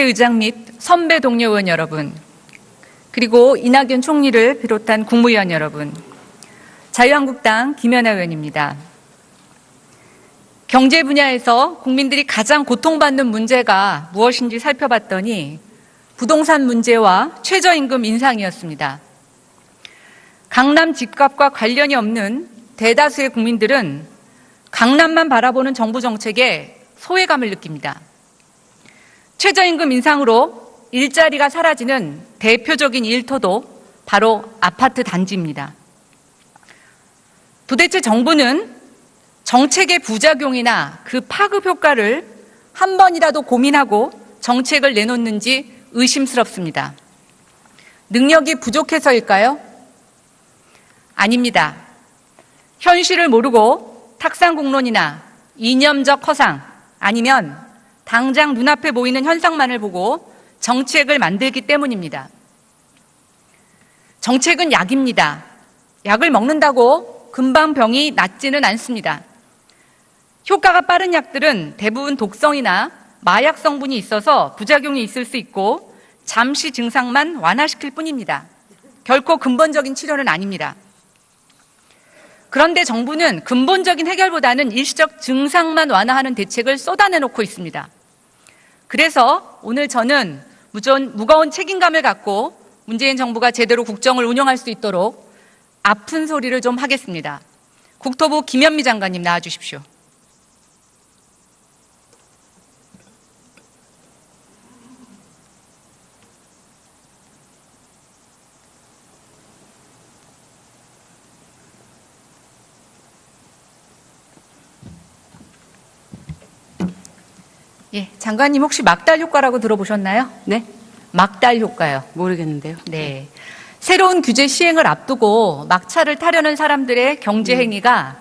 의장 및 선배 동료 의원 여러분, 그리고 이낙연 총리를 비롯한 국무위원 여러분, 자유한국당 김연아 의원입니다. 경제 분야에서 국민들이 가장 고통받는 문제가 무엇인지 살펴봤더니 부동산 문제와 최저임금 인상이었습니다. 강남 집값과 관련이 없는 대다수의 국민들은 강남만 바라보는 정부 정책에 소외감을 느낍니다. 최저임금 인상으로 일자리가 사라지는 대표적인 일터도 바로 아파트 단지입니다. 도대체 정부는 정책의 부작용이나 그 파급 효과를 한 번이라도 고민하고 정책을 내놓는지 의심스럽습니다. 능력이 부족해서일까요? 아닙니다. 현실을 모르고 탁상공론이나 이념적 허상 아니면 당장 눈앞에 보이는 현상만을 보고 정책을 만들기 때문입니다. 정책은 약입니다. 약을 먹는다고 금방 병이 낫지는 않습니다. 효과가 빠른 약들은 대부분 독성이나 마약 성분이 있어서 부작용이 있을 수 있고 잠시 증상만 완화시킬 뿐입니다. 결코 근본적인 치료는 아닙니다. 그런데 정부는 근본적인 해결보다는 일시적 증상만 완화하는 대책을 쏟아내놓고 있습니다. 그래서 오늘 저는 무거운 책임감을 갖고 문재인 정부가 제대로 국정을 운영할 수 있도록 아픈 소리를 좀 하겠습니다. 국토부 김현미 장관님 나와주십시오. 예, 장관님 혹시 막달 효과라고 들어보셨나요? 네? 막달 효과요. 모르겠는데요. 네. 새로운 규제 시행을 앞두고 막차를 타려는 사람들의 경제 행위가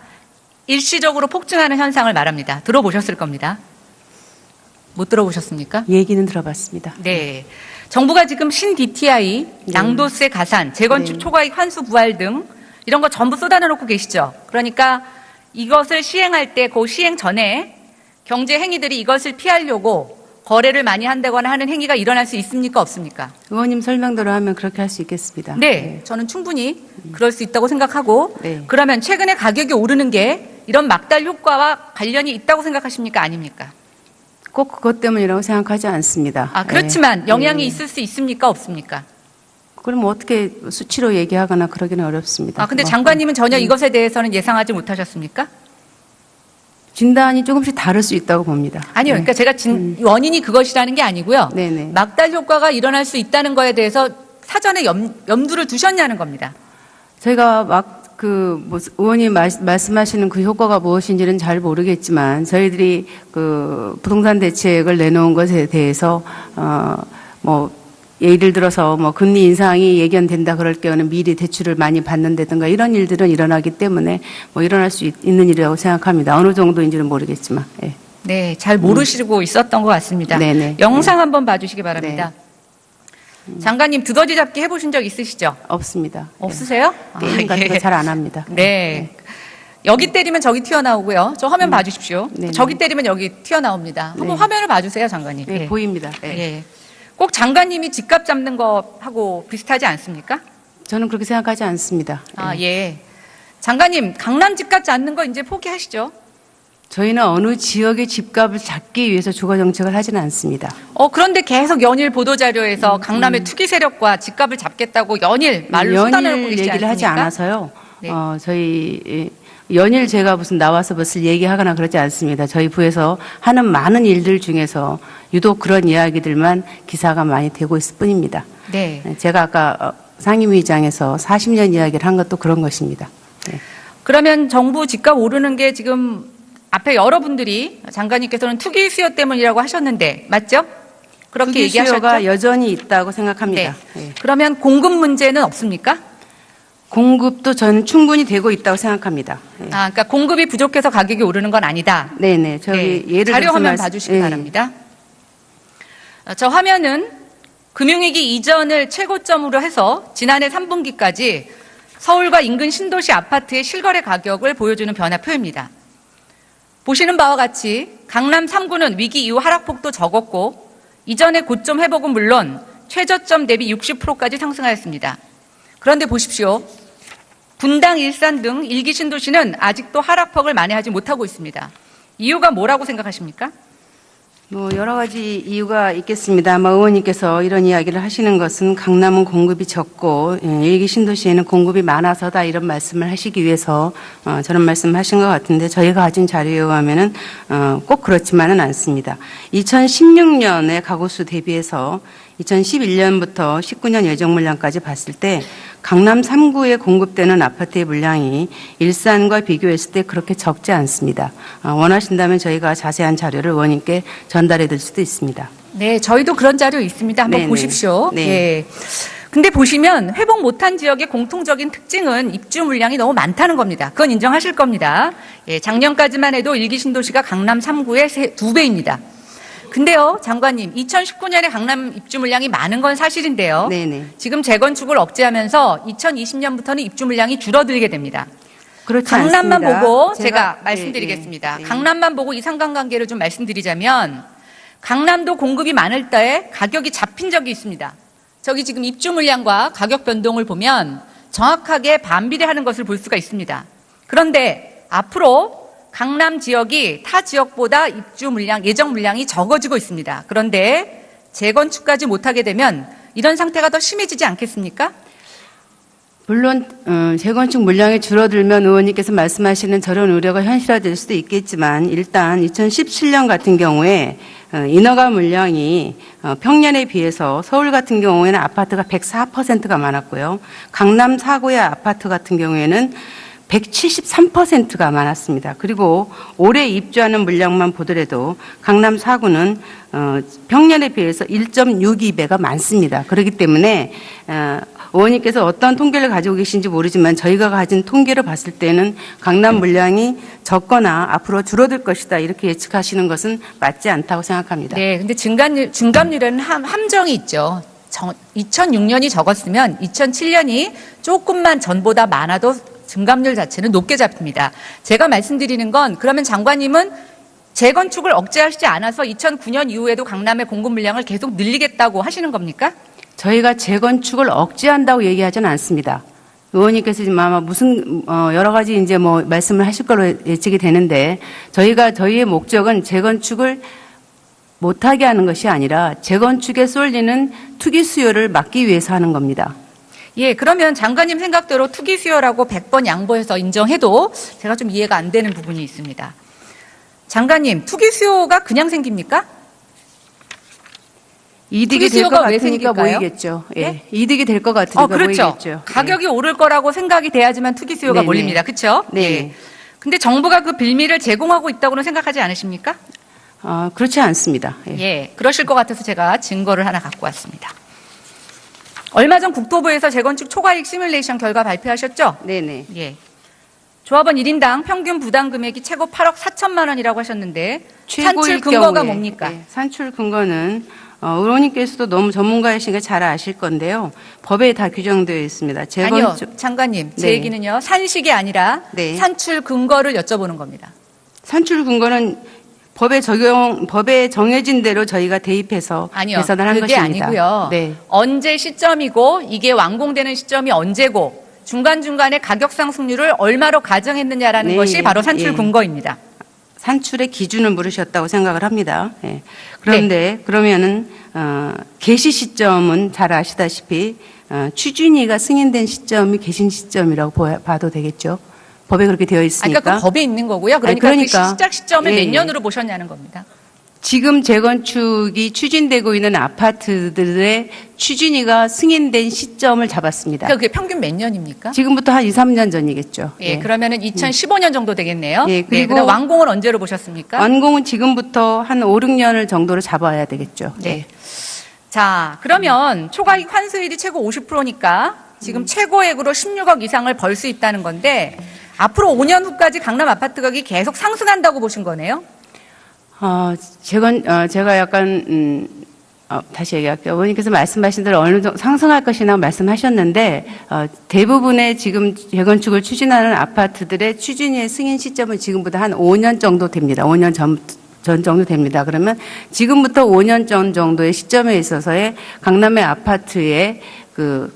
일시적으로 폭증하는 현상을 말합니다. 들어보셨을 겁니다. 못 들어보셨습니까? 얘기는 들어봤습니다. 네. 정부가 지금 신 DTI, 양도세 가산, 재건축 초과이익 환수 부활 등 이런 거 전부 쏟아내놓고 계시죠. 그러니까 이것을 시행할 때 그 시행 전에 경제 행위들이 이것을 피하려고 거래를 많이 한다거나 하는 행위가 일어날 수 있습니까? 없습니까? 의원님 설명대로 하면 그렇게 할 수 있겠습니다. 네. 저는 충분히 그럴 수 있다고 생각하고 네. 그러면 최근에 가격이 오르는 게 이런 막달 효과와 관련이 있다고 생각하십니까? 아닙니까? 꼭 그것 때문이라고 생각하지 않습니다. 아, 그렇지만 네. 영향이 있을 수 있습니까? 없습니까? 그럼 어떻게 수치로 얘기하거나 그러기는 어렵습니다. 아, 근데 장관님은 전혀 이것에 대해서는 예상하지 못하셨습니까? 진단이 조금씩 다를 수 있다고 봅니다. 아니요. 네. 그러니까 제가 원인이 그것이라는 게 아니고요. 네네. 막달 효과가 일어날 수 있다는 거에 대해서 사전에 염두를 두셨냐는 겁니다. 저희가 의원님 말씀하시는 그 효과가 무엇인지는 잘 모르겠지만 저희들이 그 부동산 대책을 내놓은 것에 대해서 예를 들어서 금리 인상이 예견된다 그럴 경우는 미리 대출을 많이 받는다든가 이런 일들은 일어나기 때문에 일어날 수 있는 일이라고 생각합니다. 어느 정도인지는 모르겠지만. 예. 네, 잘 모르시고 있었던 것 같습니다. 네네. 영상 한번 봐주시기 바랍니다. 장관님 두더지 잡기 해보신 적 있으시죠? 없습니다. 없으세요? 게임 같은 거 잘 안 합니다. 네. 여기 때리면 저기 튀어나오고요. 저 화면 봐주십시오. 네네. 저기 때리면 여기 튀어나옵니다. 한번 화면을 봐주세요, 장관님. 네, 예. 보입니다. 예. 예. 꼭 장관님이 집값 잡는 거하고 비슷하지 않습니까? 저는 그렇게 생각하지 않습니다. 아, 예. 장관님, 강남 집값 잡는 거 이제 포기하시죠? 저희는 어느 지역의 집값을 잡기 위해서 주거 정책을 하지는 않습니다. 그런데 계속 연일 보도자료에서 강남의 투기 세력과 집값을 잡겠다고 연일 말로 쏟아내고 계시지 않습니까? 얘기를 하지 않아서요. 네. 저희 연일 제가 무슨 나와서 무슨 얘기하거나 그러지 않습니다. 저희 부에서 하는 많은 일들 중에서 유독 그런 이야기들만 기사가 많이 되고 있을 뿐입니다. 네. 제가 아까 상임위의장에서 40년 이야기를 한 것도 그런 것입니다. 네. 그러면 정부 집값 오르는 게 지금 앞에 여러분들이 장관님께서는 투기 수요 때문이라고 하셨는데 맞죠? 그렇게 투기 얘기하셨죠? 수요가 여전히 있다고 생각합니다. 네. 네. 그러면 공급 문제는 없습니까? 공급도 저는 충분히 되고 있다고 생각합니다. 네. 아, 그러니까 공급이 부족해서 가격이 오르는 건 아니다. 네네. 저기 예를 자료 들어서 화면 봐주시기 네. 바랍니다. 저 화면은 금융위기 이전을 최고점으로 해서 지난해 3분기까지 서울과 인근 신도시 아파트의 실거래 가격을 보여주는 변화표입니다. 보시는 바와 같이 강남 3구는 위기 이후 하락폭도 적었고 이전의 고점 회복은 물론 최저점 대비 60%까지 상승하였습니다. 그런데 보십시오. 분당, 일산 등 일기 신도시는 아직도 하락폭을 만회하지 못하고 있습니다. 이유가 뭐라고 생각하십니까? 뭐 여러 가지 이유가 있겠습니다. 아마 의원님께서 이런 이야기를 하시는 것은 강남은 공급이 적고 일기 신도시에는 공급이 많아서다 이런 말씀을 하시기 위해서 저런 말씀을 하신 것 같은데 저희가 가진 자료에 의하면은 꼭 그렇지만은 않습니다. 2016년에 가구수 대비해서 2011년부터 19년 예정 물량까지 봤을 때 강남 3구에 공급되는 아파트의 물량이 일산과 비교했을 때 그렇게 적지 않습니다. 원하신다면 저희가 자세한 자료를 의원님께 전달해 드릴 수도 있습니다. 네, 저희도 그런 자료 있습니다. 한번 네네. 보십시오. 네. 예. 근데 보시면 회복 못한 지역의 공통적인 특징은 입주 물량이 너무 많다는 겁니다. 그건 인정하실 겁니다. 예, 작년까지만 해도 일기 신도시가 강남 3구의 2배입니다. 근데요, 장관님, 2019년에 강남 입주 물량이 많은 건 사실인데요. 네네. 지금 재건축을 억제하면서 2020년부터는 입주 물량이 줄어들게 됩니다. 그렇지 강남만 않습니다. 보고 제가 말씀드리겠습니다. 네. 강남만 보고 이 상관관계를 좀 말씀드리자면 강남도 공급이 많을 때 가격이 잡힌 적이 있습니다. 저기 지금 입주 물량과 가격 변동을 보면 정확하게 반비례하는 것을 볼 수가 있습니다. 그런데 앞으로 강남 지역이 타 지역보다 입주 물량, 예정 물량이 적어지고 있습니다. 그런데 재건축까지 못하게 되면 이런 상태가 더 심해지지 않겠습니까? 물론 재건축 물량이 줄어들면 의원님께서 말씀하시는 저런 우려가 현실화될 수도 있겠지만 일단 2017년 같은 경우에 인허가 물량이 평년에 비해서 서울 같은 경우에는 아파트가 104%가 많았고요. 강남 4구의 아파트 같은 경우에는 173%가 많았습니다. 그리고 올해 입주하는 물량만 보더라도 강남 4구는 평년에 비해서 1.62배가 많습니다. 그렇기 때문에 의원님께서 어떤 통계를 가지고 계신지 모르지만 저희가 가진 통계를 봤을 때는 강남 물량이 적거나 앞으로 줄어들 것이다 이렇게 예측하시는 것은 맞지 않다고 생각합니다. 네, 근데 증감률에는 함정이 있죠. 2006년이 적었으면 2007년이 조금만 전보다 많아도 증감률 자체는 높게 잡힙니다. 제가 말씀드리는 건 그러면 장관님은 재건축을 억제하시지 않아서 2009년 이후에도 강남의 공급 물량을 계속 늘리겠다고 하시는 겁니까? 저희가 재건축을 억제한다고 얘기하지는 않습니다. 의원님께서 지금 아마 무슨 여러 가지 이제 뭐 말씀을 하실 걸로 예측이 되는데 저희의 목적은 재건축을 못하게 하는 것이 아니라 재건축에 쏠리는 투기 수요를 막기 위해서 하는 겁니다. 예, 그러면 장관님 생각대로 투기 수요라고 100번 양보해서 인정해도 제가 좀 이해가 안 되는 부분이 있습니다. 장관님, 투기 수요가 그냥 생깁니까? 이득이 될 것 수요가 왜 같으니까 생길까요? 모이겠죠. 예. 예? 이득이 될 것 같으니까 그렇죠. 모이겠죠. 가격이 오를 거라고 생각이 돼야지만 투기 수요가 네네. 몰립니다. 그렇죠? 네. 예. 근데 정부가 그 빌미를 제공하고 있다고는 생각하지 않으십니까? 그렇지 않습니다. 예. 예, 그러실 것 같아서 제가 증거를 하나 갖고 왔습니다. 얼마 전 국토부에서 재건축 초과이익 시뮬레이션 결과 발표하셨죠? 네네. 예. 조합원 1인당 평균 부담 금액이 최고 8억 4천만 원이라고 하셨는데 산출 근거가 뭡니까? 예, 산출 근거는 의원님께서도 너무 전문가이시니까 잘 아실 건데요. 법에 다 규정되어 있습니다. 아니요, 장관님. 제 네. 얘기는요. 산식이 아니라 네. 산출 근거를 여쭤보는 겁니다. 산출 근거는 법에 정해진 대로 저희가 대입해서 아니요, 계산을 한 그게 것입니다. 아니고요. 네. 언제 시점이고 이게 완공되는 시점이 언제고 중간중간에 가격 상승률을 얼마로 가정했느냐라는 네, 것이 예, 바로 산출 예. 근거입니다. 산출의 기준을 물으셨다고 생각을 합니다. 예. 그런데 그러면은 개시 시점은 잘 아시다시피 취준위가 승인된 시점이 개시 시점이라고 봐도 되겠죠. 법에 그렇게 되어 있으니까. 그러니까 그 법에 있는 거고요. 그러니까, 그러니까. 그 시작 시점을 예, 몇 예. 년으로 보셨냐는 겁니다. 지금 재건축이 추진되고 있는 아파트들의 취준위가 승인된 시점을 잡았습니다. 그러니까 그게 평균 몇 년입니까? 지금부터 한 2, 3년 전이겠죠. 예, 그러면은 2015년 정도 되겠네요. 예, 네, 그리고 그다음 완공은 언제로 보셨습니까? 완공은 지금부터 한 5, 6년을 정도로 잡아야 되겠죠. 네. 자, 그러면 초과이익 환수율이 최고 50%니까 지금 최고액으로 16억 이상을 벌 수 있다는 건데 앞으로 5년 후까지 강남 아파트 가격이 계속 상승한다고 보신 거네요? 제가 약간 다시 얘기할게요. 어머니께서 말씀하신 대로 어느 정도 상승할 것이나 말씀하셨는데 대부분의 지금 재건축을 추진하는 아파트들의 추진위의 승인 시점은 지금보다 한 5년 정도 됩니다. 5년 전 정도 됩니다. 그러면 지금부터 5년 전 정도의 시점에 있어서의 강남의 아파트의 그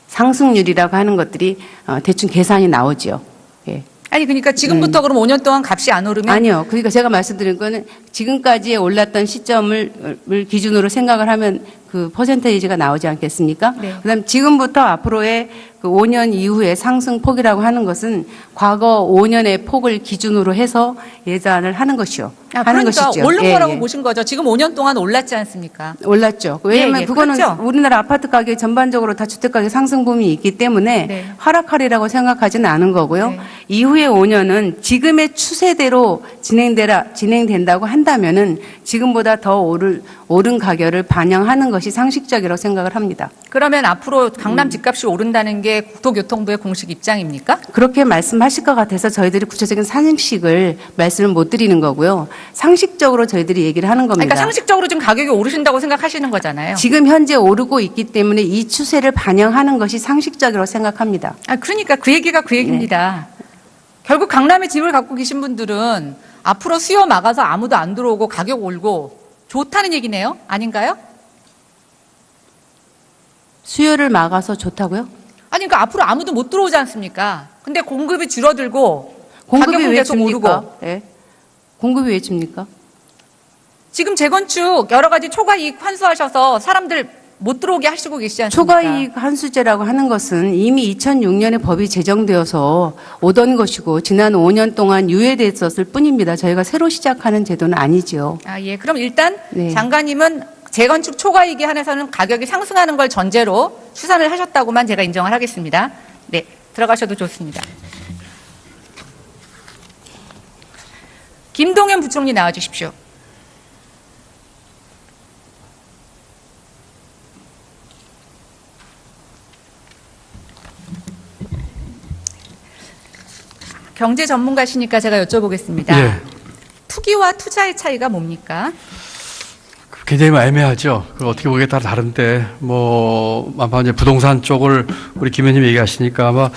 상승률이라고 하는 것들이 대충 계산이 나오죠. 예. 아니 그러니까 지금부터 그럼 5년 동안 값이 안 오르면 아니요. 그러니까 제가 말씀드린 거는 지금까지 올랐던 시점을 기준으로 생각을 하면 그 퍼센테이지가 나오지 않겠습니까? 네. 그다음 지금부터 앞으로의 그 5년 이후의 상승폭이라고 하는 것은 과거 5년의 폭을 기준으로 해서 예산을 하는 것이요. 하는 그러니까 것이죠. 오른 예, 거라고 예. 보신 거죠. 지금 5년 동안 올랐지 않습니까? 올랐죠. 왜냐하면 예, 그거는 그렇죠. 우리나라 아파트 가격 전반적으로 다 주택 가격 상승 붐이 있기 때문에 네. 하락하리라고 생각하지는 않은 거고요. 네. 이후에 5년은 지금의 추세대로 진행된다고 한다면은 지금보다 더 오른 가격을 반영하는 것이 상식적이라고 생각을 합니다. 그러면 앞으로 강남 집값이 오른다는 게 국토교통부의 공식 입장입니까? 그렇게 말씀하실 것 같아서 저희들이 구체적인 상식을 말씀을 못 드리는 거고요. 상식적으로 저희들이 얘기를 하는 겁니다. 그러니까 상식적으로 지금 가격이 오르신다고 생각하시는 거잖아요. 지금 현재 오르고 있기 때문에 이 추세를 반영하는 것이 상식적이라고 생각합니다. 그러니까 그 얘기가 그 얘기입니다. 결국 강남에 집을 갖고 계신 분들은 앞으로 수요 막아서 아무도 안 들어오고 가격 올고 좋다는 얘기네요. 아닌가요? 수요를 막아서 좋다고요? 아니 그러니까 앞으로 아무도 못 들어오지 않습니까? 근데 공급이 줄어들고 공급이 가격은 왜 계속 줍니까? 오르고. 예. 공급이 왜 줍니까? 지금 재건축 여러 가지 초과 이익 환수하셔서 사람들 못 들어오게 하시고 계시지 않습니까? 초과이익 환수제라고 하는 것은 이미 2006년에 법이 제정되어서 오던 것이고 지난 5년 동안 유예됐었을 뿐입니다. 저희가 새로 시작하는 제도는 아니죠. 예. 그럼 일단 네. 장관님은 재건축 초과이익에 한해서는 가격이 상승하는 걸 전제로 추산을 하셨다고만 제가 인정을 하겠습니다. 네. 들어가셔도 좋습니다. 김동연 부총리 나와 주십시오. 경제 전문가시니까 제가 여쭤보겠습니다. 예. 투기와 투자의 차이가 뭡니까? 굉장히 애매하죠. 그 어떻게 보기에 따라 다른데, 아마 이제 부동산 쪽을 우리 김 의원님 얘기하시니까 아마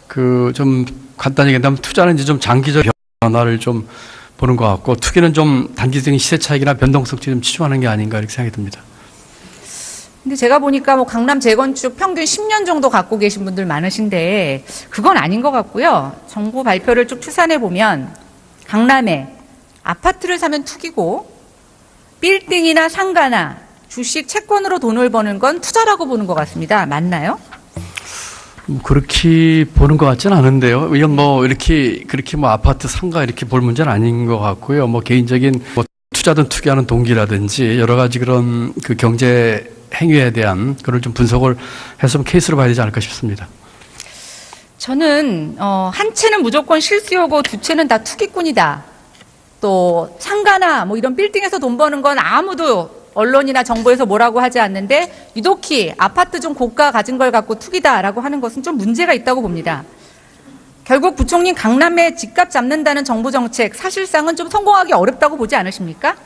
그 좀 간단히 얘기한다면 투자는 이제 좀 장기적 변화를 좀 보는 것 같고, 투기는 좀 단기적인 시세 차익이나 변동성 좀 치중하는 게 아닌가 이렇게 생각이 듭니다. 근데 제가 보니까 강남 재건축 평균 10년 정도 갖고 계신 분들 많으신데 그건 아닌 것 같고요. 정부 발표를 쭉 추산해 보면 강남에 아파트를 사면 투기고 빌딩이나 상가나 주식 채권으로 돈을 버는 건 투자라고 보는 것 같습니다. 맞나요? 그렇게 보는 것 같지는 않은데요. 이건 그렇게 아파트 상가 이렇게 볼 문제는 아닌 것 같고요. 개인적인 투자든 투기하는 동기라든지 여러 가지 그런 그 경제 행위에 대한 그걸 좀 분석을 해서 케이스로 봐야 되지 않을까 싶습니다. 저는 한 채는 무조건 실수요고 두 채는 다 투기꾼이다. 또 상가나 이런 빌딩에서 돈 버는 건 아무도 언론이나 정부에서 뭐라고 하지 않는데 유독히 아파트 좀 고가 가진 걸 갖고 투기다라고 하는 것은 좀 문제가 있다고 봅니다. 결국 부총리 강남에 집값 잡는다는 정부 정책 사실상은 좀 성공하기 어렵다고 보지 않으십니까?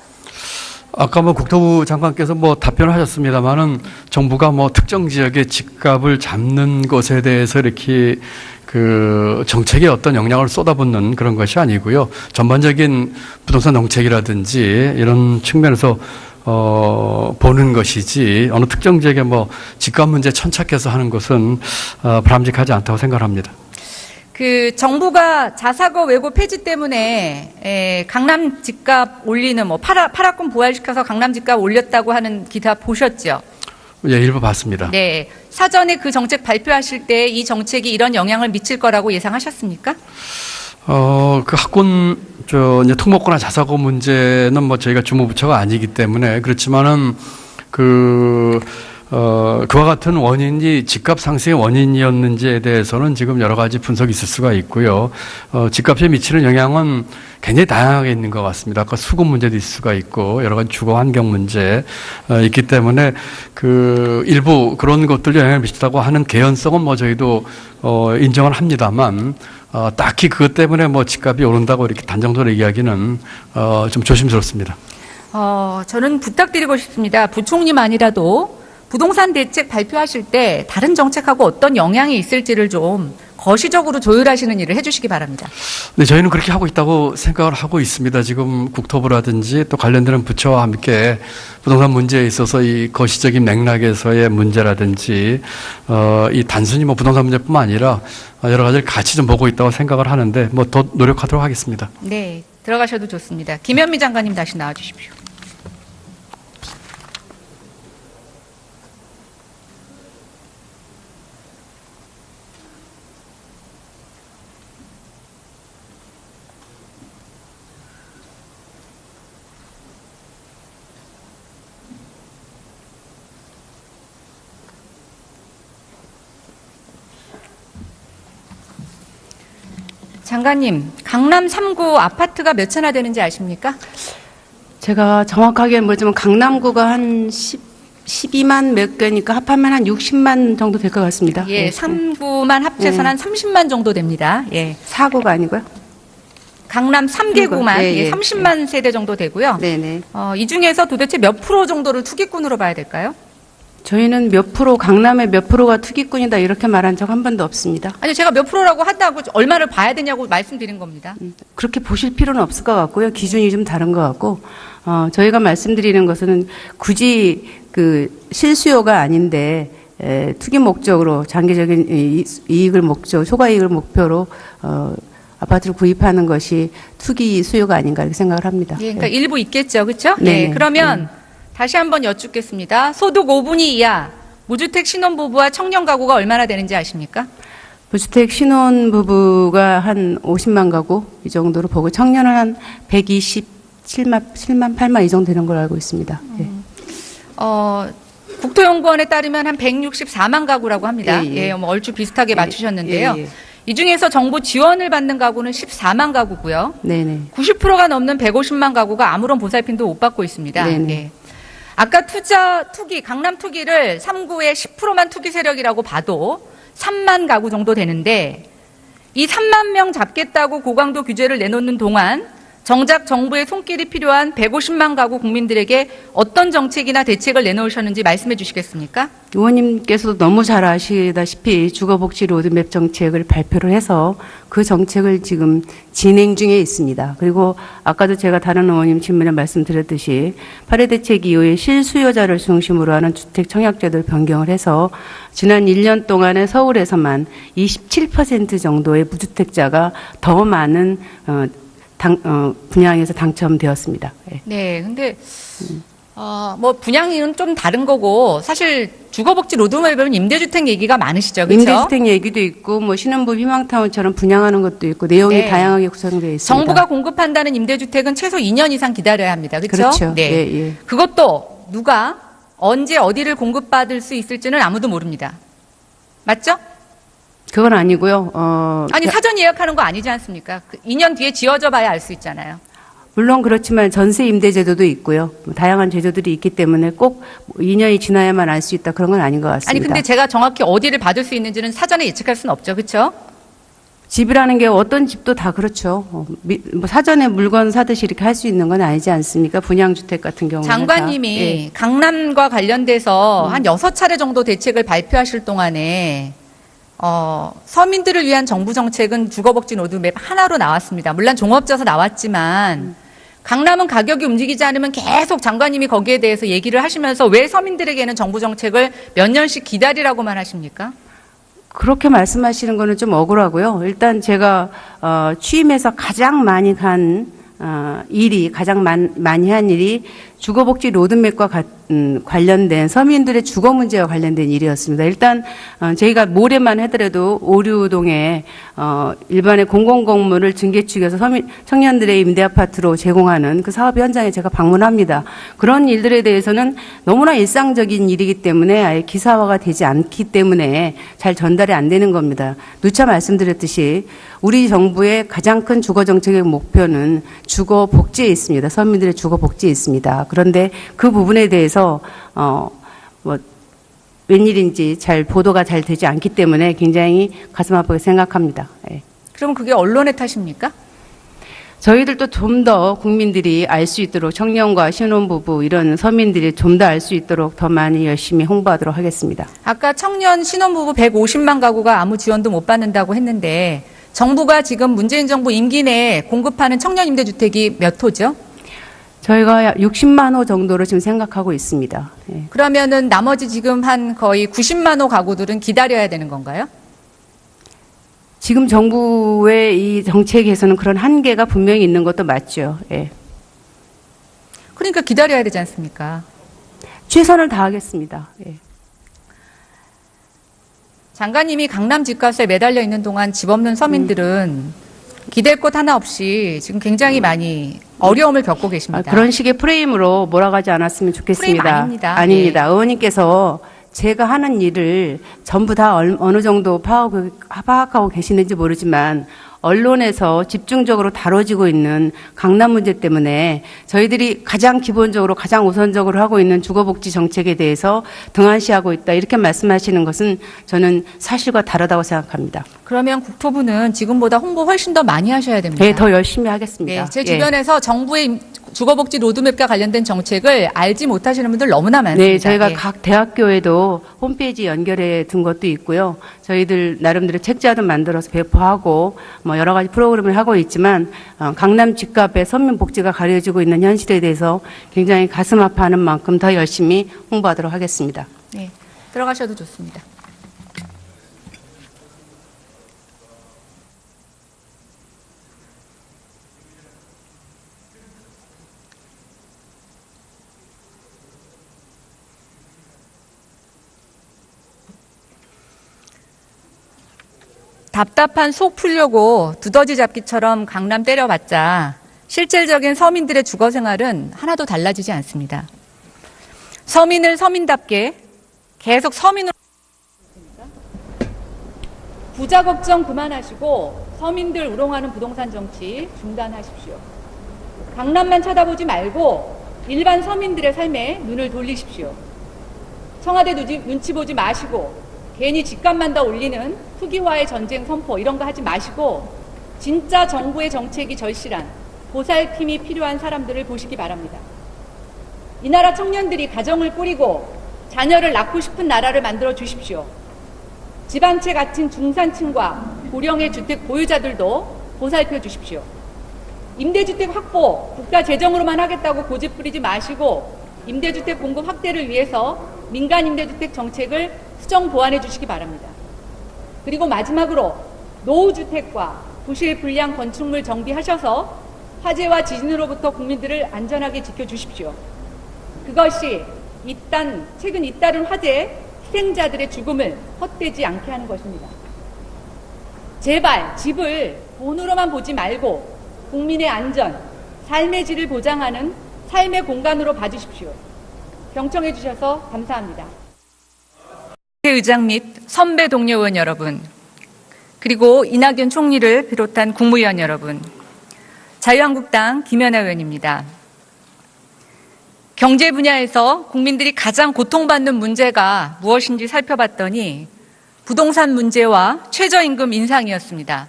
아까 국토부 장관께서 답변을 하셨습니다만은 정부가 특정 지역의 집값을 잡는 것에 대해서 이렇게 그 정책에 어떤 영향을 쏟아붓는 그런 것이 아니고요. 전반적인 부동산 정책이라든지 이런 측면에서 보는 것이지 어느 특정 지역의 집값 문제 천착해서 하는 것은 바람직하지 않다고 생각합니다. 그 정부가 자사고 외고 폐지 때문에 강남 집값 올리는 파라군 부활시켜서 강남 집값 올렸다고 하는 기사 보셨죠? 예, 일부 봤습니다. 네. 사전에 그 정책 발표하실 때 이 정책이 이런 영향을 미칠 거라고 예상하셨습니까? 그 학군 이제 특목고나 자사고 문제는 저희가 주무부처가 아니기 때문에 그렇지만은 그와 같은 원인이 집값 상승의 원인이었는지에 대해서는 지금 여러 가지 분석이 있을 수가 있고요. 집값에 미치는 영향은 굉장히 다양하게 있는 것 같습니다. 아까 수급 문제도 있을 수가 있고 여러 가지 주거 환경 문제 있기 때문에 그 일부 그런 것들이 영향을 미친다고 하는 개연성은 저희도 인정을 합니다만 딱히 그것 때문에 집값이 오른다고 이렇게 단정적으로 얘기하기는 좀 조심스럽습니다. 저는 부탁드리고 싶습니다. 부총리만이라도 부동산 대책 발표하실 때 다른 정책하고 어떤 영향이 있을지를 좀 거시적으로 조율하시는 일을 해주시기 바랍니다. 네, 저희는 그렇게 하고 있다고 생각을 하고 있습니다. 지금 국토부라든지 또 관련되는 부처와 함께 부동산 문제에 있어서 이 거시적인 맥락에서의 문제라든지 이 단순히 뭐 부동산 문제뿐만 아니라 여러 가지를 같이 좀 보고 있다고 생각을 하는데 뭐 더 노력하도록 하겠습니다. 네, 들어가셔도 좋습니다. 김현미 장관님 다시 나와주십시오. 장관님, 강남 3구 아파트가 몇 채나 되는지 아십니까? 제가 정확하게 모르지만 강남구가 한 12만 몇 개니까 합하면 한 60만 정도 될 것 같습니다. 예, 네. 3구만 합쳐서는 한 30만 정도 됩니다. 예. 4구가 아니고요? 강남 3개구만 예, 예, 30만 세대 정도 되고요. 네네. 이 중에서 도대체 몇 프로 정도를 투기꾼으로 봐야 될까요? 저희는 몇 프로, 강남의 몇 프로가 투기꾼이다 이렇게 말한 적 한 번도 없습니다. 아니, 제가 몇 프로라고 한다고 얼마를 봐야 되냐고 말씀드린 겁니다. 그렇게 보실 필요는 없을 것 같고요. 기준이 좀 다른 것 같고, 저희가 말씀드리는 것은 굳이 그 실수요가 아닌데, 투기 목적으로 장기적인 이익을 초과 이익을 목표로, 아파트를 구입하는 것이 투기 수요가 아닌가 이렇게 생각을 합니다. 예, 그러니까 일부 있겠죠. 그렇죠? 네. 예, 그러면 다시 한번 여쭙겠습니다. 소득 5분위 이하 무주택 신혼부부와 청년 가구가 얼마나 되는지 아십니까? 무주택 신혼부부가 한 50만 가구 이 정도로 보고 청년은 한 127만, 8만 이 정도 되는 걸로 알고 있습니다. 예. 국토연구원에 따르면 한 164만 가구라고 합니다. 예, 예. 뭐 얼추 비슷하게 맞추셨는데요. 예, 예. 이 중에서 정부 지원을 받는 가구는 14만 가구고요. 네네. 90%가 넘는 150만 가구가 아무런 보살핌도 못 받고 있습니다. 네네. 예. 아까 투기, 강남 투기를 3구의 10%만 투기 세력이라고 봐도 3만 가구 정도 되는데 이 3만 명 잡겠다고 고강도 규제를 내놓는 동안 정작 정부의 손길이 필요한 150만 가구 국민들에게 어떤 정책이나 대책을 내놓으셨는지 말씀해 주시겠습니까? 의원님께서도 너무 잘 아시다시피 주거복지 로드맵 정책을 발표를 해서 그 정책을 지금 진행 중에 있습니다. 그리고 아까도 제가 다른 의원님 질문에 말씀드렸듯이 8회 대책 이후에 실수요자를 중심으로 하는 주택 청약제도를 변경을 해서 지난 1년 동안에 서울에서만 27% 정도의 무주택자가 더 많은 분양에서 당첨되었습니다. 네. 네, 근데 뭐 분양은 좀 다른 거고 사실 주거복지 로드맵은 임대주택 얘기가 많으시죠, 그렇죠? 임대주택 얘기도 있고 뭐 신혼부 희망타운처럼 분양하는 것도 있고 내용이 네. 다양하게 구성되어 있습니다. 정부가 공급한다는 임대주택은 최소 2년 이상 기다려야 합니다, 그렇죠? 그렇죠. 네, 예, 예. 그것도 누가 언제 어디를 공급받을 수 있을지는 아무도 모릅니다. 맞죠? 그건 아니고요. 아니 사전 예약하는 거 아니지 않습니까? 2년 뒤에 지어져 봐야 알 수 있잖아요. 물론 그렇지만 전세 임대 제도도 있고요. 다양한 제도들이 있기 때문에 꼭 2년이 지나야만 알 수 있다 그런 건 아닌 것 같습니다. 아니 근데 제가 정확히 어디를 받을 수 있는지는 사전에 예측할 수는 없죠, 그렇죠? 집이라는 게 어떤 집도 다 그렇죠. 뭐 사전에 물건 사듯이 이렇게 할 수 있는 건 아니지 않습니까? 분양주택 같은 경우는 장관님이 다. 예. 강남과 관련돼서 한 6차례 정도 대책을 발표하실 동안에 서민들을 위한 정부 정책은 주거복지 로드맵 하나로 나왔습니다. 물론 종합져서 나왔지만 강남은 가격이 움직이지 않으면 계속 장관님이 거기에 대해서 얘기를 하시면서 왜 서민들에게는 정부 정책을 몇 년씩 기다리라고 하십니까? 그렇게 말씀하시는 거는 좀 억울하고요. 일단 제가 취임해서 가장 많이 많이 한 일이 주거복지 로드맵과 관련된 서민들의 주거 문제와 관련된 일이었습니다. 일단 저희가 모레만 하더라도 오류동에 일반의 공공건물을 증개축해서 청년들의 임대 아파트로 제공하는 그 사업 현장에 제가 방문합니다. 그런 일들에 대해서는 너무나 일상적인 일이기 때문에 아예 기사화가 되지 않기 때문에 잘 전달이 안 되는 겁니다. 누차 말씀드렸듯이 우리 정부의 가장 큰 주거 정책의 목표는 주거 복지에 있습니다. 서민들의 주거 복지에 있습니다. 그런데 그 부분에 대해서 웬일인지 잘 보도가 잘 되지 않기 때문에 굉장히 가슴 아프게 생각합니다. 예. 그럼 그게 언론의 탓입니까? 저희들도 좀 더 국민들이 알 수 있도록 청년과 신혼부부 이런 서민들이 좀 더 알 수 있도록 더 많이 열심히 홍보하도록 하겠습니다. 아까 청년 신혼부부 150만 가구가 아무 지원도 못 받는다고 했는데 정부가 지금 문재인 정부 임기 내에 공급하는 청년 임대주택이 몇 호죠? 저희가 60만 호 정도로 지금 생각하고 있습니다. 예. 그러면은 나머지 지금 한 거의 90만 호 가구들은 기다려야 되는 건가요? 지금 정부의 이 정책에서는 그런 한계가 분명히 있는 것도 맞죠. 예. 그러니까 기다려야 되지 않습니까? 최선을 다하겠습니다. 예. 장관님이 강남 집값에 매달려 있는 동안 집 없는 서민들은 기댈 곳 하나 없이 지금 굉장히 많이 어려움을 겪고 계십니다. 그런 식의 프레임으로 몰아가지 않았으면 좋겠습니다. 프레임 아닙니다. 아닙니다. 의원님께서 제가 하는 일을 전부 다 어느 정도 파악하고 계시는지 모르지만 언론에서 집중적으로 다뤄지고 있는 강남 문제 때문에 저희들이 가장 기본적으로 가장 우선적으로 하고 있는 주거복지 정책에 대해서 등한시하고 있다 이렇게 말씀하시는 것은 저는 사실과 다르다고 생각합니다. 그러면 국토부는 지금보다 홍보 훨씬 더 많이 하셔야 됩니다. 네, 더 열심히 하겠습니다. 네, 제 주변에서 정부의 주거복지 로드맵과 관련된 정책을 알지 못하시는 분들 너무나 많습니다. 네, 저희가 각 대학교에도 홈페이지 연결해 둔 것도 있고요. 저희들 나름대로 책자도 만들어서 배포하고 뭐 여러 가지 프로그램을 하고 있지만 강남 집값의 서민 복지가 가려지고 있는 현실에 대해서 굉장히 가슴 아파하는 만큼 더 열심히 홍보하도록 하겠습니다. 네, 들어가셔도 좋습니다. 답답한 속 풀려고 두더지 잡기처럼 강남 때려봤자 실질적인 서민들의 주거 생활은 하나도 달라지지 않습니다. 서민을 서민답게 계속 서민으로 부자 걱정 그만하시고 서민들 우롱하는 부동산 정치 중단하십시오. 강남만 쳐다보지 말고 일반 서민들의 삶에 눈을 돌리십시오. 청와대 눈치 보지 마시고 괜히 집값만 더 올리는 투기화의 전쟁 선포 이런 거 하지 마시고 진짜 정부의 정책이 절실한 보살핌이 필요한 사람들을 보시기 바랍니다. 이 나라 청년들이 가정을 꾸리고 자녀를 낳고 싶은 나라를 만들어 주십시오. 집 한 채 갇힌 중산층과 고령의 주택 보유자들도 보살펴 주십시오. 임대주택 확보 국가 재정으로만 하겠다고 고집 부리지 마시고 임대주택 공급 확대를 위해서 민간 임대주택 정책을 수정 보완해 주시기 바랍니다. 그리고 마지막으로 노후주택과 부실 불량 건축물 정비하셔서 화재와 지진으로부터 국민들을 안전하게 지켜주십시오. 그것이 최근 잇따른 화재 희생자들의 죽음을 헛되지 않게 하는 것입니다. 제발 집을 돈으로만 보지 말고 국민의 안전, 삶의 질을 보장하는 삶의 공간으로 봐주십시오. 경청해 주셔서 감사합니다. 의장 및 선배 동료 의원 여러분, 그리고 이낙연 총리를 비롯한 국무위원 여러분, 자유한국당 김연아 의원입니다. 경제 분야에서 국민들이 가장 고통받는 문제가 무엇인지 살펴봤더니 부동산 문제와 최저임금 인상이었습니다.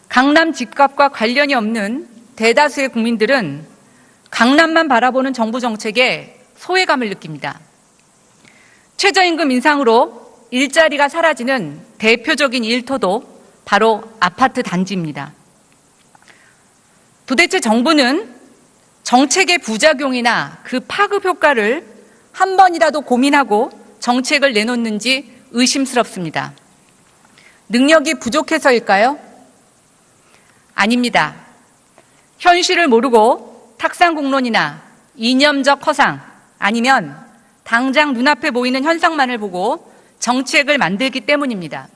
강남 집값과 관련이 없는 대다수의 국민들은 강남만 바라보는 정부 정책에 소외감을 느낍니다. 최저임금 인상으로 일자리가 사라지는 대표적인 일터도 바로 아파트 단지입니다. 도대체 정부는 정책의 부작용이나 그 파급 효과를 한 번이라도 고민하고 정책을 내놓는지 의심스럽습니다. 능력이 부족해서일까요? 아닙니다. 현실을 모르고 탁상공론이나 이념적 허상 아니면 당장 눈앞에 보이는 현상만을 보고 정책을 만들기 때문입니다.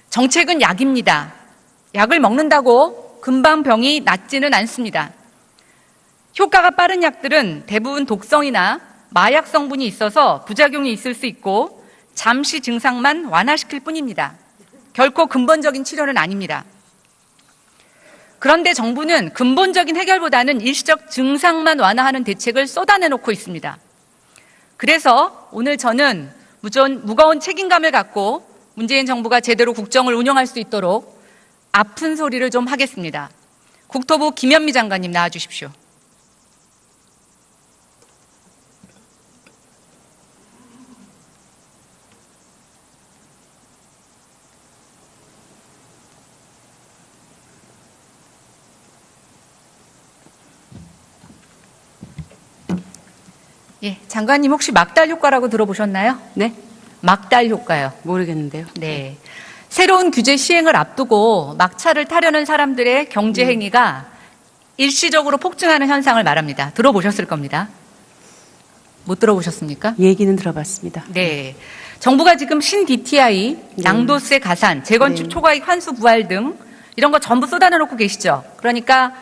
정책은 약입니다. 약을 먹는다고 금방 병이 낫지는 않습니다. 효과가 빠른 약들은 대부분 독성이나 마약 성분이 있어서 부작용이 있을 수 있고 잠시 증상만 완화시킬 뿐입니다. 결코 근본적인 치료는 아닙니다. 그런데 정부는 근본적인 해결보다는 일시적 증상만 완화하는 대책을 쏟아내놓고 있습니다. 그래서 오늘 저는 무거운 책임감을 갖고 문재인 정부가 제대로 국정을 운영할 수 있도록 아픈 소리를 좀 하겠습니다. 국토부 김현미 장관님 나와주십시오. 예, 장관님 혹시 막달 효과라고 들어보셨나요? 네? 막달 효과요. 모르겠는데요. 네. 새로운 규제 시행을 앞두고 막차를 타려는 사람들의 경제 행위가 일시적으로 폭증하는 현상을 말합니다. 들어보셨을 겁니다. 못 들어보셨습니까? 얘기는 들어봤습니다. 네. 정부가 지금 신 DTI, 양도세 가산, 재건축 네. 초과이익 환수 부활 등 이런 거 전부 쏟아내놓고 계시죠. 그러니까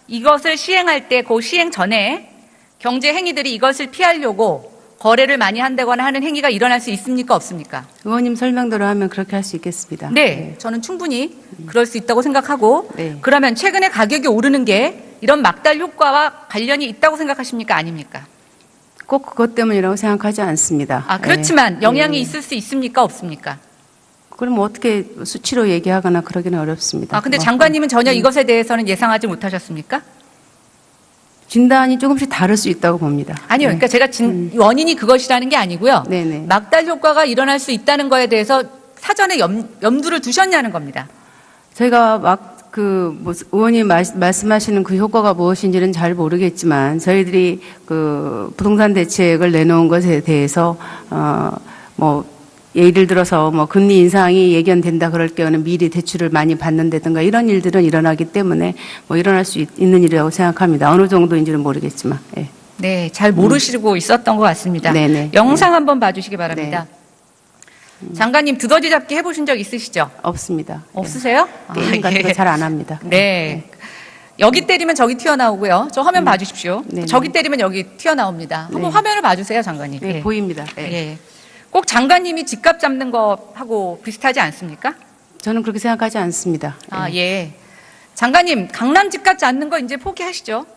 이것을 시행할 때 그 시행 전에 경제 행위들이 이것을 피하려고 거래를 많이 한다거나 하는 행위가 일어날 수 있습니까? 없습니까? 의원님 설명대로 하면 그렇게 할 수 있겠습니다. 네. 저는 충분히 그럴 수 있다고 생각하고 네. 그러면 최근에 가격이 오르는 게 이런 막달 효과와 관련이 있다고 생각하십니까? 아닙니까? 꼭 그것 때문이라고 생각하지 않습니다. 아, 그렇지만 네. 영향이 있을 수 있습니까? 없습니까? 그럼 어떻게 수치로 얘기하거나 그러기는 어렵습니다. 아, 근데 뭐, 장관님은 전혀 이것에 대해서는 예상하지 못하셨습니까? 진단이 조금씩 다를 수 있다고 봅니다. 아니요. 네. 그러니까 제가 원인이 그것이라는 게 아니고요. 네네. 막달 효과가 일어날 수 있다는 거에 대해서 사전에 염두를 두셨냐는 겁니다. 저희가 의원님 말씀하시는 그 효과가 무엇인지는 잘 모르겠지만 저희들이 그 부동산 대책을 내놓은 것에 대해서 예를 들어서 금리 인상이 예견된다 그럴 경우는 미리 대출을 많이 받는다든가 이런 일들은 일어나기 때문에 일어날 수 있는 일이라고 생각합니다. 어느 정도인지는 모르겠지만. 예. 네, 잘 모르시고 있었던 것 같습니다. 네네. 영상 한번 봐주시기 바랍니다. 장관님 두더지 잡기 해보신 적 있으시죠? 없습니다. 없으세요? 게임 같은 예. 거 잘 안 합니다. 네. 여기 때리면 저기 튀어나오고요. 저 화면 봐주십시오. 네네. 저기 때리면 여기 튀어나옵니다. 한번 네. 화면을 봐주세요, 장관님. 네, 예. 보입니다. 예. 예. 꼭 장관님이 집값 잡는 거하고 비슷하지 않습니까? 저는 그렇게 생각하지 않습니다. 아, 예. 장관님, 강남 집값 잡는 거 이제 포기하시죠?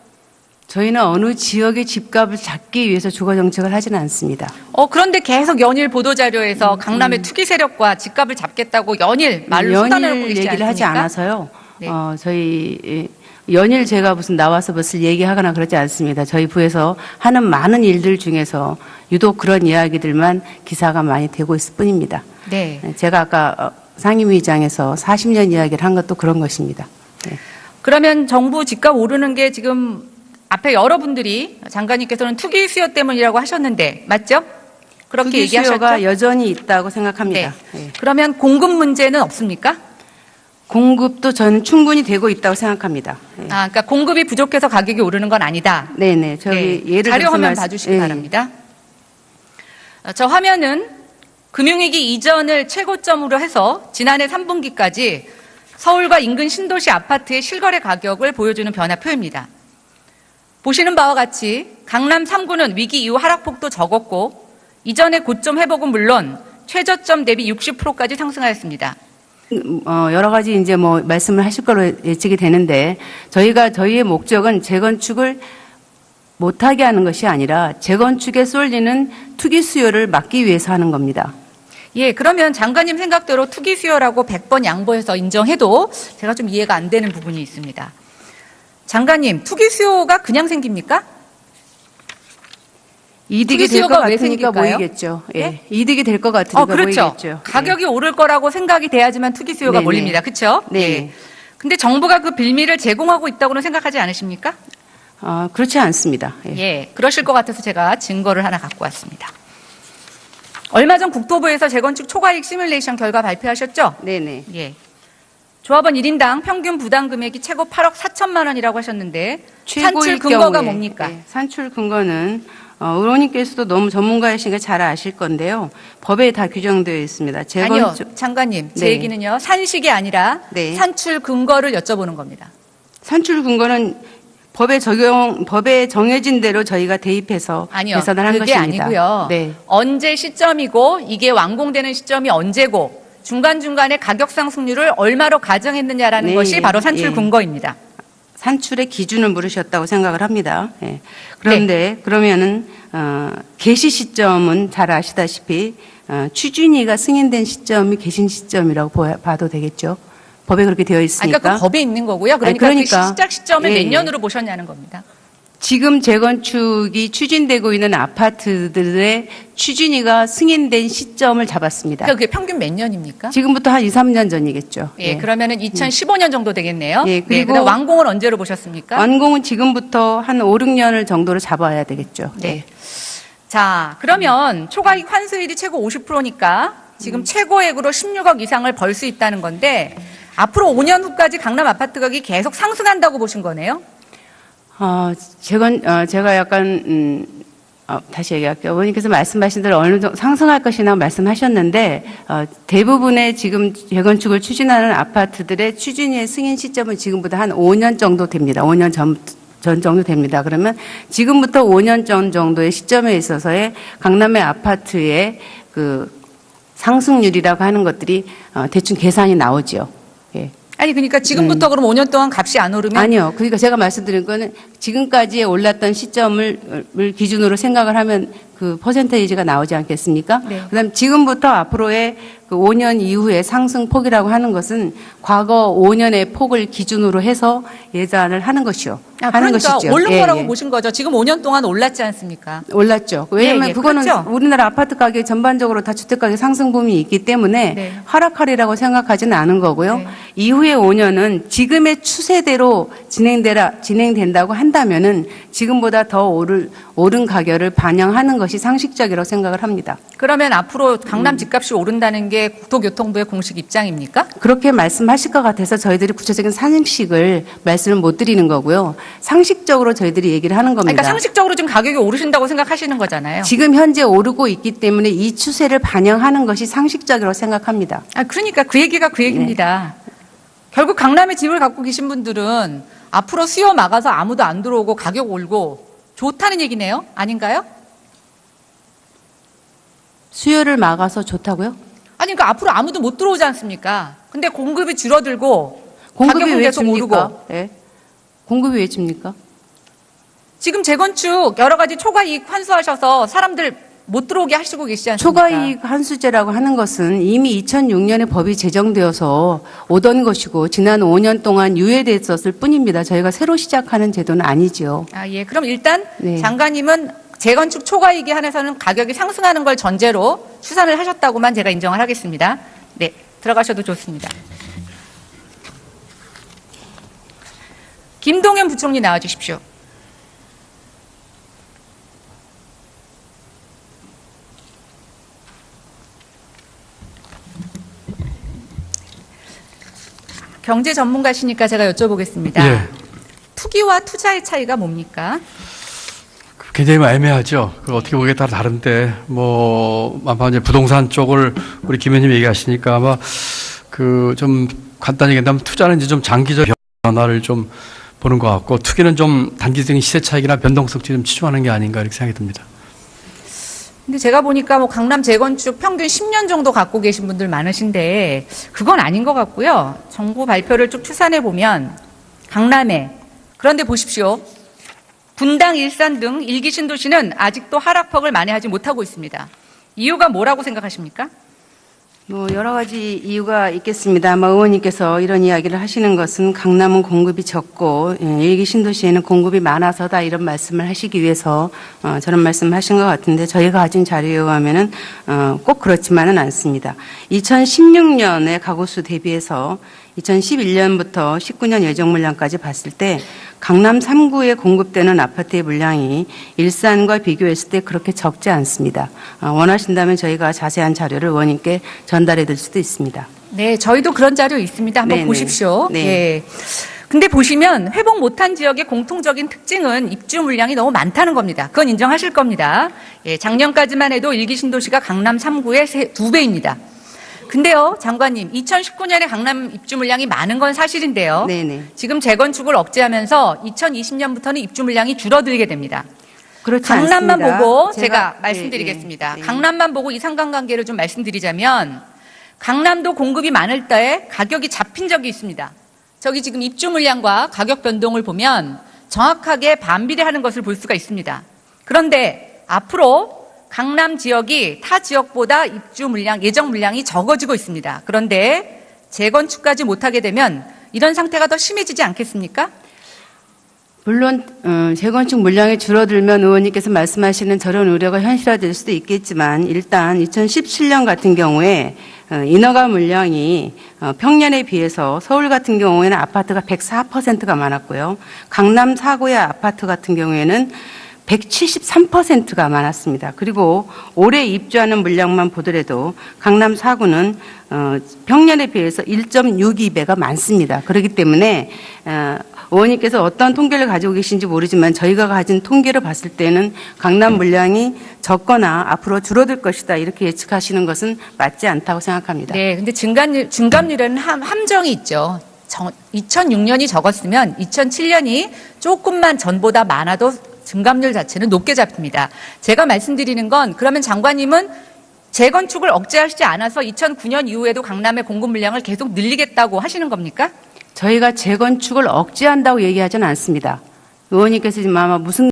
저희는 어느 지역의 집값을 잡기 위해서 주거 정책을 하지는 않습니다. 그런데 계속 연일 보도자료에서 강남의 투기 세력과 집값을 잡겠다고 연일 말로 쏟아내고 연일 계시지 얘기를 않습니까? 하지 않아서요. 네. 저희 연일 제가 무슨 나와서 무슨 얘기하거나 그러지 않습니다. 저희 부에서 하는 많은 일들 중에서 유독 그런 이야기들만 기사가 많이 되고 있을 뿐입니다. 네. 제가 아까 상임위의장에서 40년 이야기를 한 것도 그런 것입니다. 네. 그러면 정부 집값 오르는 게 지금 앞에 여러분들이 장관님께서는 투기 수요 때문이라고 하셨는데 맞죠? 그렇게 투기 얘기하셨죠? 수요가 여전히 있다고 생각합니다. 네. 네. 그러면 공급 문제는 없습니까? 공급도 저는 충분히 되고 있다고 생각합니다. 네. 아, 그러니까 공급이 부족해서 가격이 오르는 건 아니다. 네네. 저기 예를 자료 들어서 화면 봐주시기 네. 바랍니다. 저 화면은 금융위기 이전을 최고점으로 해서 지난해 3분기까지 서울과 인근 신도시 아파트의 실거래 가격을 보여주는 변화표입니다. 보시는 바와 같이 강남 3구는 위기 이후 하락폭도 적었고 이전의 고점 회복은 물론 최저점 대비 60%까지 상승하였습니다. 여러 가지 이제 말씀을 하실 걸로 예측이 되는데 저희의 목적은 재건축을 못하게 하는 것이 아니라 재건축에 쏠리는 투기 수요를 막기 위해서 하는 겁니다. 예, 그러면 장관님 생각대로 투기 수요라고 100번 양보해서 인정해도 제가 좀 이해가 안 되는 부분이 있습니다. 장관님, 투기 수요가 그냥 생깁니까? 이득이 될 것 수요가 왜 같으니까 생길까요? 모이겠죠. 예. 예? 이득이 될 것 같으니까 그렇죠. 모이겠죠. 가격이 오를 거라고 생각이 돼야지만 투기 수요가 네네. 몰립니다. 그렇죠? 네. 예. 근데 정부가 그 빌미를 제공하고 있다고는 생각하지 않으십니까? 그렇지 않습니다. 예. 예, 그러실 것 같아서 제가 증거를 하나 갖고 왔습니다. 얼마 전 국토부에서 재건축 초과이익 시뮬레이션 결과 발표하셨죠? 네네. 예. 조합원 1인당 평균 부담 금액이 최고 8억 4천만 원이라고 하셨는데 산출 근거가 뭡니까? 예, 산출 근거는 의원님께서도 너무 전문가이시니까 잘 아실 건데요. 법에 다 규정되어 있습니다. 아니요, 장관님. 제 네. 얘기는요. 산식이 아니라 네. 산출 근거를 여쭤보는 겁니다. 산출 근거는 법에 정해진 대로 저희가 대입해서 아니요, 계산을 한 그게 것입니다. 아니고요. 네. 언제 시점이고 이게 완공되는 시점이 언제고 중간중간에 가격 상승률을 얼마로 가정했느냐라는 네, 것이 예, 바로 산출 예. 근거입니다. 산출의 기준을 물으셨다고 생각을 합니다. 예. 그런데 그러면은 개시 시점은 잘 아시다시피 추진위가 승인된 시점이 개신 시점이라고 봐도 되겠죠. 법에 그렇게 되어 있으니까. 그러니까 그 법에 있는 거고요. 그러니까, 아니, 그 시작 시점을 예, 몇 년으로 보셨냐는 겁니다. 지금 재건축이 추진되고 있는 아파트들의 추진위가 승인된 시점을 잡았습니다. 그러니까 그게 평균 몇 년입니까? 지금부터 한 2, 3년 전이겠죠. 예, 그러면은 2015년 정도 되겠네요. 예, 그리고 그다음 완공은 언제로 보셨습니까? 완공은 지금부터 한 5, 6년을 정도로 잡아야 되겠죠. 네. 자, 그러면 초과이익 환수율이 최고 50%니까 지금 최고액으로 16억 이상을 벌 수 있다는 건데 앞으로 5년 후까지 강남 아파트 가격이 계속 상승한다고 보신 거네요? 제가 약간, 다시 얘기할게요. 어머니께서 말씀하신 대로 어느 정도 상승할 것이나 말씀하셨는데, 대부분의 지금 재건축을 추진하는 아파트들의 추진위의 승인 시점은 지금보다 한 5년 정도 됩니다. 5년 전 정도 됩니다. 그러면 지금부터 5년 전 정도의 시점에 있어서의 강남의 아파트의 그 상승률이라고 하는 것들이 대충 계산이 나오죠. 예. 아니 그러니까 지금부터 그럼 5년 동안 값이 안 오르면 아니요. 그러니까 제가 말씀드린 거는 지금까지의 올랐던 시점을 기준으로 생각을 하면 그 퍼센테이지가 나오지 않겠습니까? 네. 그다음 지금부터 앞으로의 그 5년 이후의 상승폭이라고 하는 것은 과거 5년의 폭을 기준으로 해서 예산을 하는 것이요. 하는 그러니까 것이죠. 오른 거라고 보신 거죠. 지금 5년 동안 올랐지 않습니까? 올랐죠. 왜냐하면 예, 그거는 그렇죠. 우리나라 아파트 가격 전반적으로 다 주택 가격 상승 붐이 있기 때문에 네. 하락하리라고 생각하지는 않은 거고요. 네. 이후에 5년은 지금의 추세대로 진행된다고 한다면은 지금보다 더 오른 가격을 반영하는 것이 상식적이라고 생각을 합니다. 그러면 앞으로 강남 집값이 오른다는 게 국토교통부의 공식 입장입니까? 그렇게 말씀하실 것 같아서 저희들이 구체적인 상식을 말씀을 못 드리는 거고요. 상식적으로 저희들이 얘기를 하는 겁니다. 그러니까 상식적으로 지금 가격이 오르신다고 생각하시는 거잖아요. 지금 현재 오르고 있기 때문에 이 추세를 반영하는 것이 상식적이라고 생각합니다. 그러니까 그 얘기가 그 얘기입니다. 결국 강남에 집을 갖고 계신 분들은 앞으로 수요 막아서 아무도 안 들어오고 가격 올고 좋다는 얘기네요. 아닌가요? 수요를 막아서 좋다고요? 아니 그러니까 앞으로 아무도 못 들어오지 않습니까? 근데 공급이 줄어들고 공급이 가격은 왜 계속 줍니까? 오르고. 예. 공급이 왜 줍니까? 지금 재건축 여러 가지 초과이익 환수하셔서 사람들 못 들어오게 하시고 계시지 않습니까? 초과이익 환수제라고 하는 것은 이미 2006년에 법이 제정되어서 오던 것이고 지난 5년 동안 유예됐었을 뿐입니다. 저희가 새로 시작하는 제도는 아니지요. 예. 그럼 일단 네. 장관님은 재건축 초과이익에 한해서는 가격이 상승하는 걸 전제로 추산을 하셨다고만 제가 인정을 하겠습니다. 네. 들어가셔도 좋습니다. 김동연 부총리 나와 주십시오. 경제 전문가시니까 제가 여쭤보겠습니다. 예. 투기와 투자의 차이가 뭡니까? 굉장히 애매하죠. 그 어떻게 보기에 따라 다른데, 아마 이제 부동산 쪽을 우리 김 의원님 얘기하시니까 아마 그 좀 간단히 얘기한다면 투자는 이제 좀 장기적 변화를 좀 보는 것 같고, 투기는 좀 단기적인 시세 차익이나 변동성 좀 치중하는 게 아닌가 이렇게 생각이 듭니다. 근데 제가 보니까 강남 재건축 평균 10년 정도 갖고 계신 분들 많으신데 그건 아닌 것 같고요. 정부 발표를 쭉 추산해 보면 강남에 그런데 보십시오. 분당, 일산 등 일기 신도시는 아직도 하락폭을 만회하지 못하고 있습니다. 이유가 뭐라고 생각하십니까? 여러 가지 이유가 있겠습니다. 아마 의원님께서 이런 이야기를 하시는 것은 강남은 공급이 적고 일기 신도시에는 공급이 많아서다 이런 말씀을 하시기 위해서 저런 말씀을 하신 것 같은데 저희가 가진 자료에 의하면은 꼭 그렇지만은 않습니다. 2016년의 가구수 대비해서 2011년부터 19년 예정 물량까지 봤을 때 강남 3구에 공급되는 아파트의 물량이 일산과 비교했을 때 그렇게 적지 않습니다. 원하신다면 저희가 자세한 자료를 의원님께 전달해 드릴 수도 있습니다. 네, 저희도 그런 자료 있습니다. 한번 네네. 보십시오. 네. 예. 근데 보시면 회복 못한 지역의 공통적인 특징은 입주 물량이 너무 많다는 겁니다. 그건 인정하실 겁니다. 예, 작년까지만 해도 일기 신도시가 강남 3구의 2배입니다. 근데요, 장관님, 2019년에 강남 입주 물량이 많은 건 사실인데요. 네네. 지금 재건축을 억제하면서 2020년부터는 입주 물량이 줄어들게 됩니다. 그렇지 강남만 않습니다. 보고 제가 말씀드리겠습니다. 네. 강남만 보고 이 상관관계를 좀 말씀드리자면 강남도 공급이 많을 때 가격이 잡힌 적이 있습니다. 저기 지금 입주 물량과 가격 변동을 보면 정확하게 반비례하는 것을 볼 수가 있습니다. 그런데 앞으로 강남 지역이 타 지역보다 입주 물량, 예정 물량이 적어지고 있습니다. 그런데 재건축까지 못하게 되면 이런 상태가 더 심해지지 않겠습니까? 물론 재건축 물량이 줄어들면 의원님께서 말씀하시는 저런 우려가 현실화될 수도 있겠지만 일단 2017년 같은 경우에 인허가 물량이 평년에 비해서 서울 같은 경우에는 아파트가 104%가 많았고요. 강남 4구의 아파트 같은 경우에는 173%가 많았습니다. 그리고 올해 입주하는 물량만 보더라도 강남 4구는 평년에 비해서 1.62배가 많습니다. 그렇기 때문에 의원님께서 어떤 통계를 가지고 계신지 모르지만 저희가 가진 통계를 봤을 때는 강남 물량이 적거나 앞으로 줄어들 것이다 이렇게 예측하시는 것은 맞지 않다고 생각합니다. 네, 근데 증감률에는 함정이 있죠. 2006년이 적었으면 2007년이 조금만 전보다 많아도 증감률 자체는 높게 잡힙니다. 제가 말씀드리는 건 그러면 장관님은 재건축을 억제하시지 않아서 2009년 이후에도 강남의 공급 물량을 계속 늘리겠다고 하시는 겁니까? 저희가 재건축을 억제한다고 얘기하지는 않습니다. 의원님께서 지금 아마 무슨